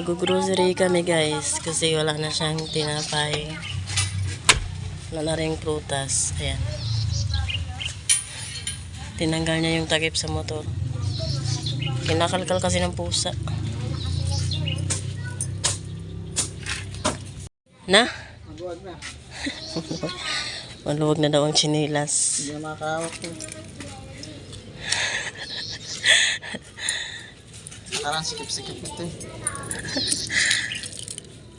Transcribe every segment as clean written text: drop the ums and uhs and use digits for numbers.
Mag-grocery kami guys kasi wala na siyang tinapay. Wala na rin prutas. Ayan. Tinanggal niya yung takip sa motor. Kinakalkal kasi ng pusa. Na? Maluwag na. Maluwag na daw ang chinilas. Hindi na makakawak ko. Parang sikip-sikip ito eh.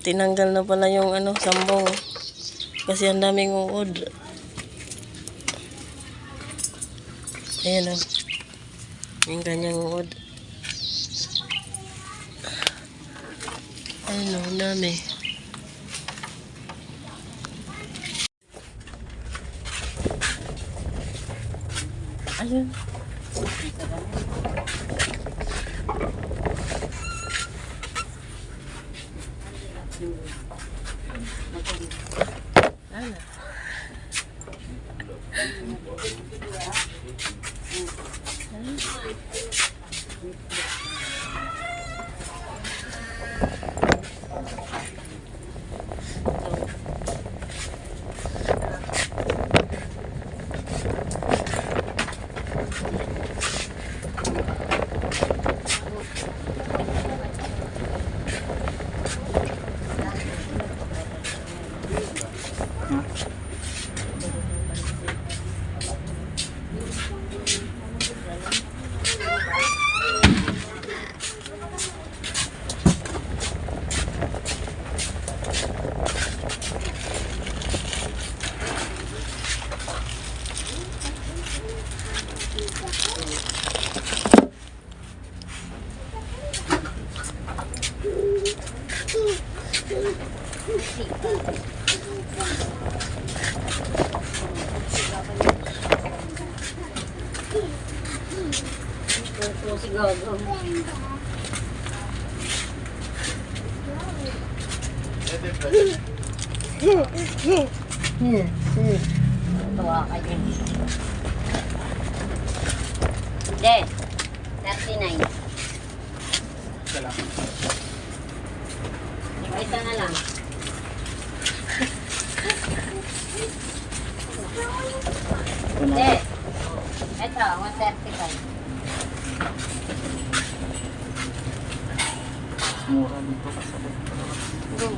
Tinanggal na pala yung sambong. Kasi ang daming uod. Ayan o. Yung kanyang uod. Ayun o, ang dami. Ayun. Ano? Si Gogo. Tawa ka din. Hindi. 39. Ito lang. Ito na lang. Hindi. Ito, 135. Mura dito kasabot. Go.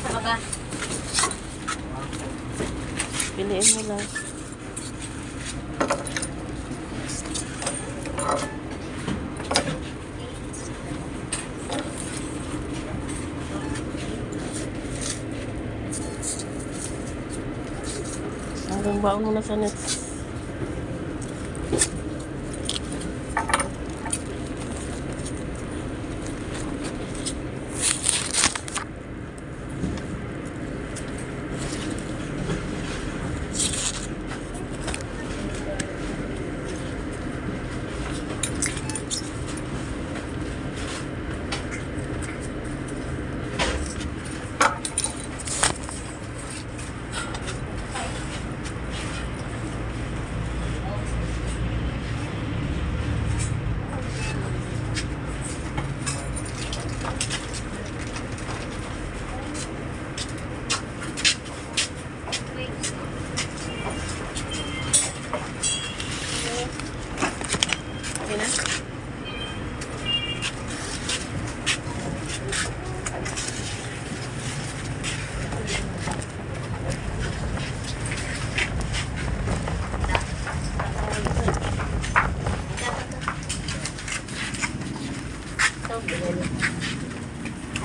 Saka ba? Piliin mo lang. Hanggang baon mo na sa nets.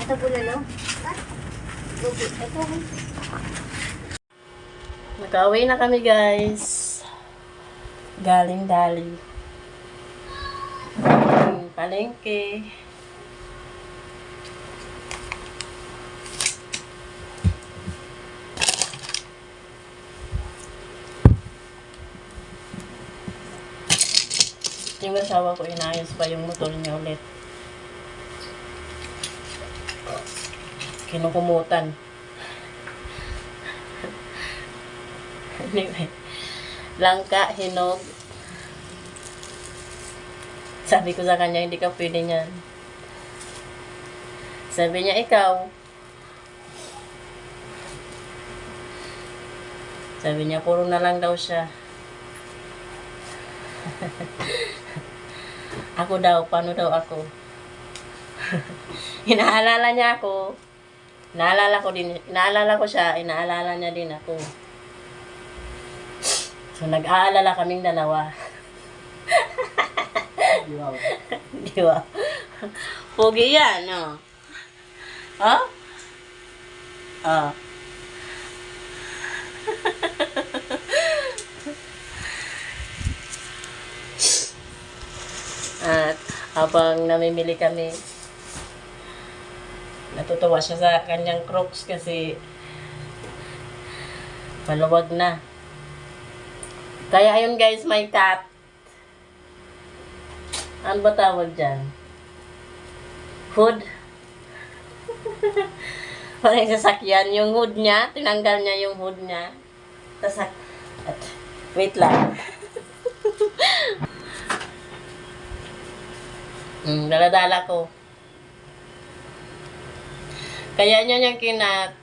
Ito bulalo. Ito. Nag-away na kami guys. Galing Dali. Palengke. Yung asawa ko inayos pa yung motor niya ulit. Kinukumutan. Anyway, Langka, hinog. Sabi ko sa kanya, hindi ka pwede niyan. Sabi niya, ikaw. Sabi niya, puro na lang daw siya. Ako daw, paano daw ako? Inaalala niya ako. Inaalala ko siya, inaalala niya din ako. So, nag-aalala kaming dalawa. Wow. Di ba? Pogi yan, no? Oh? Oh. At habang namimili kami, natutuwa siya sa kanyang Crocs kasi maluwag na. Kaya ayun guys, may cat. Ano ba tawag dyan? Hood? Parang sasakyan. Yung hood niya, tinanggal niya yung hood niya. Wait lang. Daladala ko. Kaya niya niyang kinat.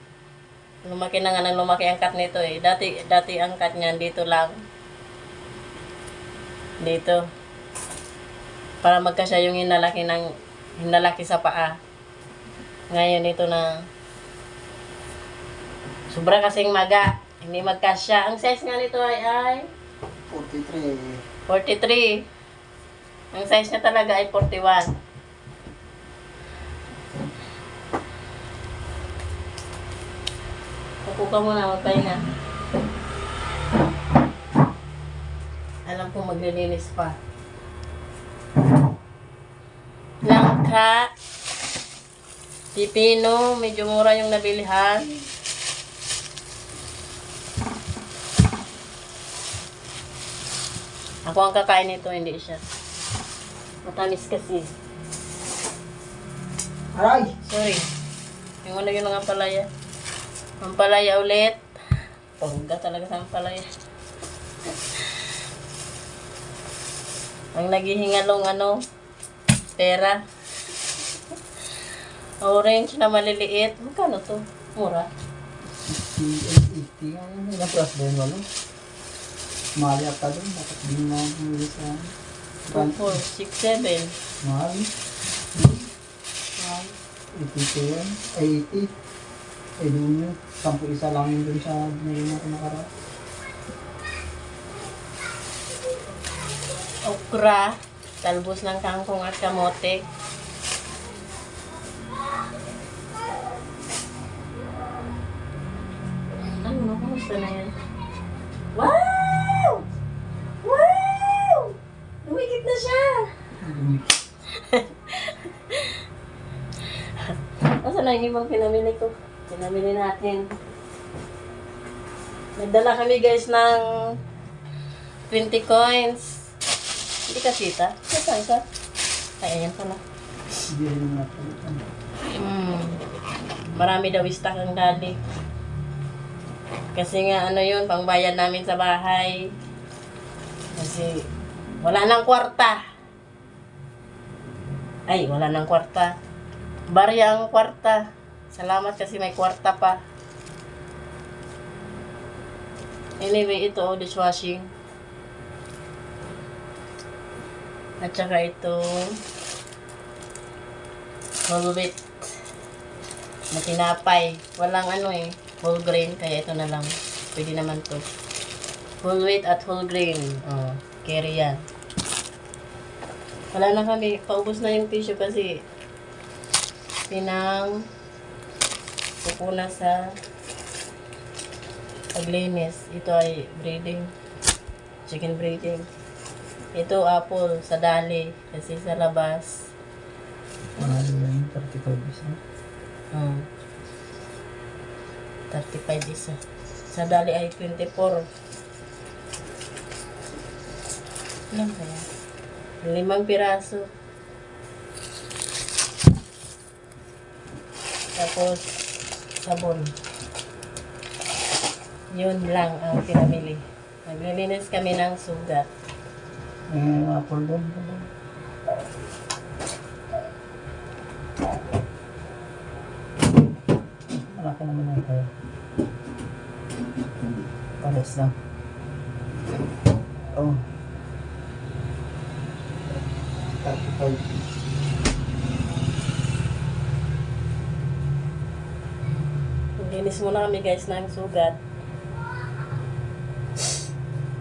Lumaki na nga ng lumaki ang cat nito eh. Dati ang cat niya dito lang. Dito. Para magkasya yung hinalaki sa paa. Ngayon ito na sobra kasing maga. Hindi magkasya. Ang size nga nito ay 43. 43. Ang size niya talaga ay 41. Upo ka muna, magpahinga. Alam ko maglilinis pa. Langka, pipino, medyo mura yung nabilihan. Ako ang kakain nito, hindi siya. Matamis kasi. Aray! Sorry. Yung ano yun ang ampalaya. Ampalaya ulit. Pongga talaga sa ampalaya. Ang naghihingalong pera. Orange na maliliit. Magkano to? Mura. 80. Ilang plus ba yun wala? Mali ata doon. Bakit di mo muli sa... 2, 4, 6, 7. Mahal. 82 yan. Ay, 80. Ay, doon yun. 10 isa lang yun doon sa binili natin nakaraan. Okra. Talbos ng kangkong at kamote. Ano? Kamusta na yan? Wow! Wow! Lumikit na siya! Asa na yung ibang pinamili ko? Pinamili natin. Nagdala kami guys ng 20 coins. Hindi ka sita? Saan ka? Ay, ayan pala. Hindi rin natin. Marami daw stock ang dali. Kasi nga yun, pangbayad namin sa bahay. Kasi wala nang kwarta. Ay, wala nang kwarta. Barya ang kwarta. Salamat kasi may kwarta pa. Anyway, ito dishwashing. At saka ito whole wheat na tinapay. Walang whole grain, kaya ito na lang. Pwede naman to. Whole wheat at whole grain. Oh, carry yan. Wala na kami. Paubos na yung tissue kasi pupuna sa paglinis. Ito ay breeding. Chicken breeding. Ito apple sa dali kasi sa labas. Mahal yun. 35 isa. 35 isa. Sa dali ay 24. Ilan kaya? 5 piraso. Tapos sabon. Yun lang ang pinamili. Naglilinis kami ng sugat. Apple doon. Malaki naman ito. Pares lang. Oh. 35. Naglinis muna kami guys ng sugat.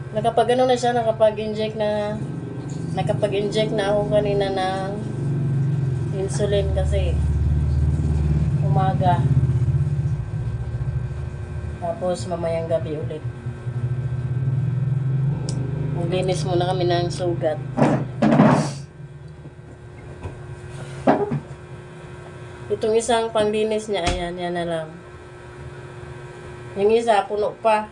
Nakapag-ano na siya, nakapag-inject na ako kanina ng insulin kasi umaga. Tapos mamayang gabi ulit. Maglinis muna kami ng sugat. Itong isang panglinis niya, ayan, yan na lang. Yung isa, puno pa.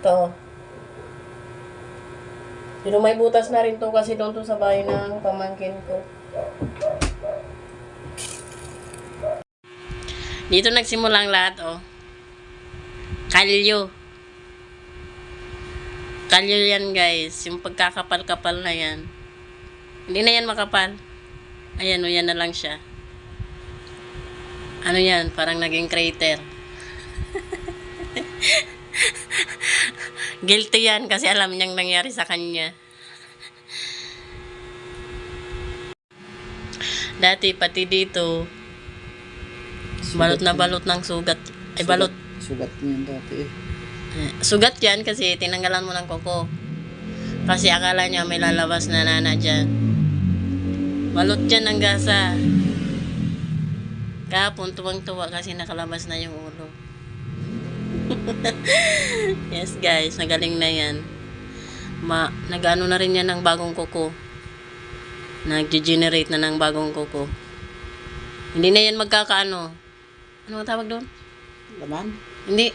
Ito. Pero may butas na rin to kasi doon to sa bahay ng pamangkin ko. Dito nagsimula ang lahat, oh. Kalyo. Kalyo yan, guys. Yung pagkakapal-kapal na yan. Hindi na yan makapal. Ayan, o, yan na lang siya. Ano yan? Parang naging crater. Guilty yan kasi alam niyang nangyari sa kanya. Dati, pati dito, balot na balot ng sugat. Ay, balot. Sugat niyan dati eh. Sugat yan kasi tinanggalan mo ng kuko. Kasi akala niya may lalabas na nana dyan. Balot dyan ang gasa. Kahapon tuwang-tuwa kasi nakalabas na yung ulo. Yes guys, nagaling na yan. Nag-ano na rin yan ng bagong kuko. Nag-generate na ng bagong kuko. Hindi na yan magkakaano. Ano ang tawag doon? Laman? Hindi.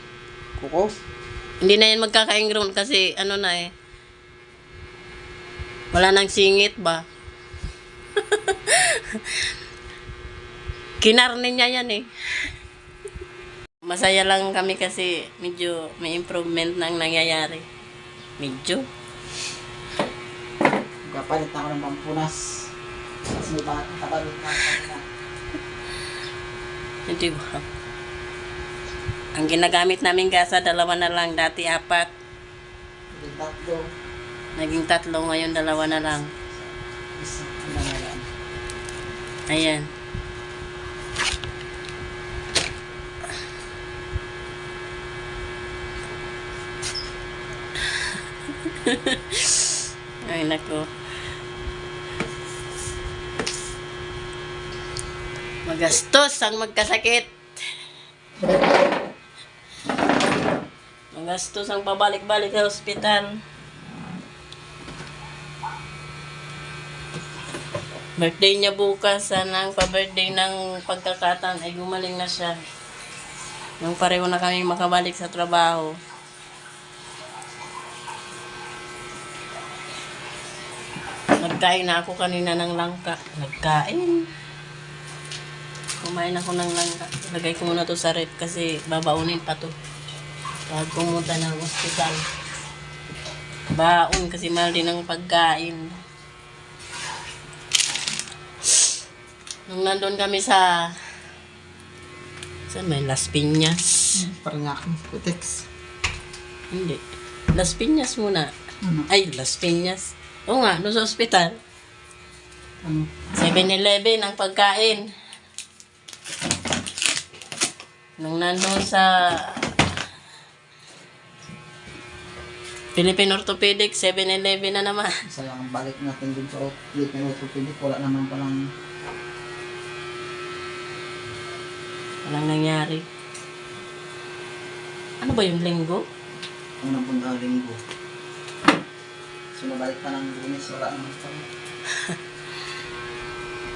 Kuko? Hindi na yan magkaka-ingrown kasi ano na eh. Wala nang singit ba? Kinarne niya yan eh. Masaya lang kami kasi medyo may improvement nang nangyayari. Medyo. Kapalit na ako ng pampunas. Kasi may kapalit na ako na. Hindi ba? Ang ginagamit namin gasa, 2 na lang. Dati 4. Hindi tatlo. Naging 3, ngayon 2 na lang. Isa. Ano na lang. Ayan. Ay, nako. Magastos ang magkasakit. Magastos ang pabalik-balik sa ospital. Birthday niya bukas. Sana ang pa-birthday ng pagkakataon ay gumaling na siya. Nung pareho na kami makabalik sa trabaho. Nagkain na ako kanina ng langka. Nagkain. Kumain ako ng langka. Lagay ko muna to sa rep kasi babaunin pa to. Pag pumunta ng ospital. Baon kasi mahal din ang pagkain. Nung nandun kami sa may Las Piñas. Parang aking Kutex. Hindi. Las Piñas muna. Ano? Ay, Las Piñas. Oo nga, doon sa ospital. Ano? 7-Eleven ang pagkain. Nung nandun sa Philippine Orthopedic, 7-Eleven na naman. Isa lang ang balik natin dun sa Philippine Orthopedic. Wala naman palang Walang nangyari. Ano ba yung linggo? unang puntang linggo. Sumabalik pa ng Lunes, wala naman pa.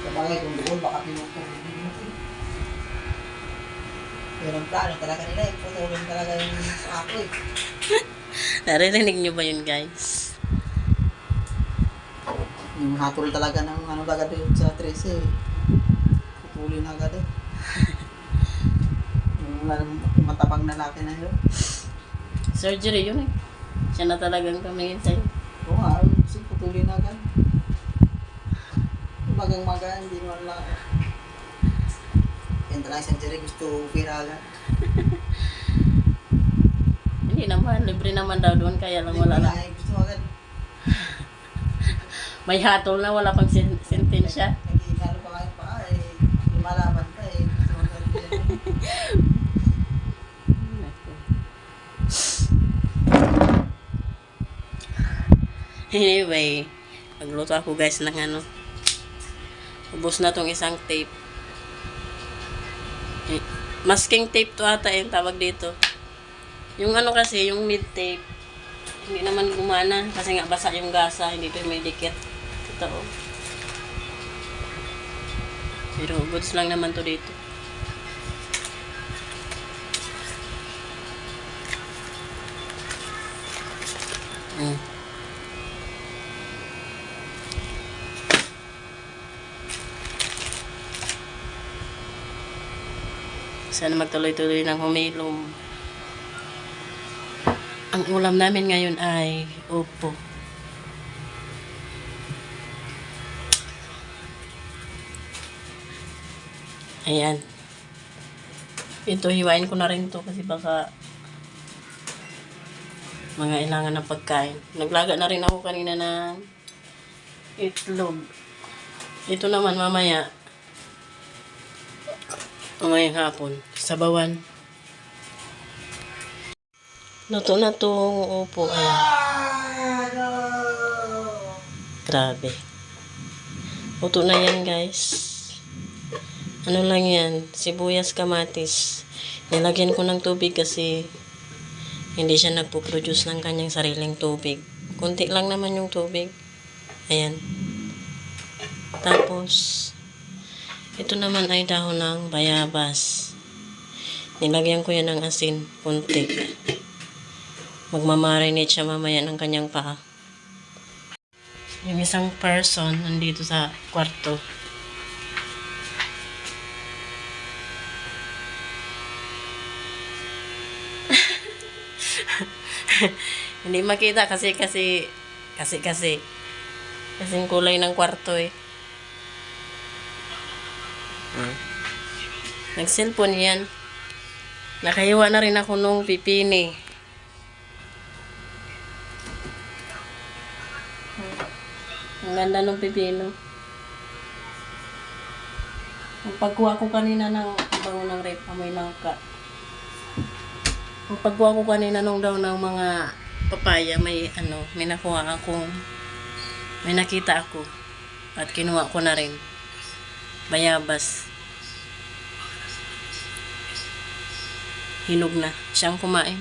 Sabagay kung doon, baka pinutulin natin. Pero ang plano talaga nila, putulin talaga yung ako eh. Naririnig nyo ba yun, guys? Yung hatol talaga ng ano agad yun sa 13 eh. Putulin agad eh. Yung Wala namang matabang na laki na yun. Surgery yun eh. Siya na talagang tumingin sa'yo. Oo nga, kasi putulin na agad. Magang-maga, hindi mo lang. Yan talaga isang Jerry, gusto pira agad. Hindi naman, libre naman daw doon, kaya lang wala na. Gusto agad. May hatol na, wala pang sentensya. Nag-iikalo pa kayo pa, lumalaban ka gusto agad yan. Anyway, magluto ako guys ng ano. Ubos na tong isang tape. Masking tape to ata yung tawag dito. Yung ano kasi, yung mid tape, hindi naman gumana kasi nga basa yung gasa, hindi to may dikit. Ito oh. Pero goods lang naman to dito. Sana magtuloy-tuloy ng humilom. Ang ulam namin ngayon ay upo. Ayan. Ito, hiwain ko na rin to kasi baka mga ilangan ng pagkain. Naglaga na rin ako kanina ng itlog. Ito naman mamaya. Ngayong hapon. Sabawan. Luto na itong upo. Ayan. Grabe. Luto na yan guys. Ano lang yan. Sibuyas, kamatis. Nilagyan ko ng tubig kasi hindi siya nagpo-produce ng kanyang sariling tubig. Kunti lang naman yung tubig. Ayan. Tapos ito naman ay dahon ng bayabas. Nilagyan ko yan ng asin, kunti. Magmamarinate siya mamaya ng kanyang paa. Yung isang person nandito sa kwarto. Hindi makita kasi kasing kulay ng kwarto eh. Nag-cellphone yan. Nakahiwa na rin ako nung pipini. Ang ganda nung pipino. Ang pagkuha ko kanina ng bango ng rep, amoy langka. Ang pagkuha ko kanina nung daw ng mga papaya, may nakuha akong, may nakita ako. At kinuha ko na rin. Bayabas. Hinog na. Siyang kumain.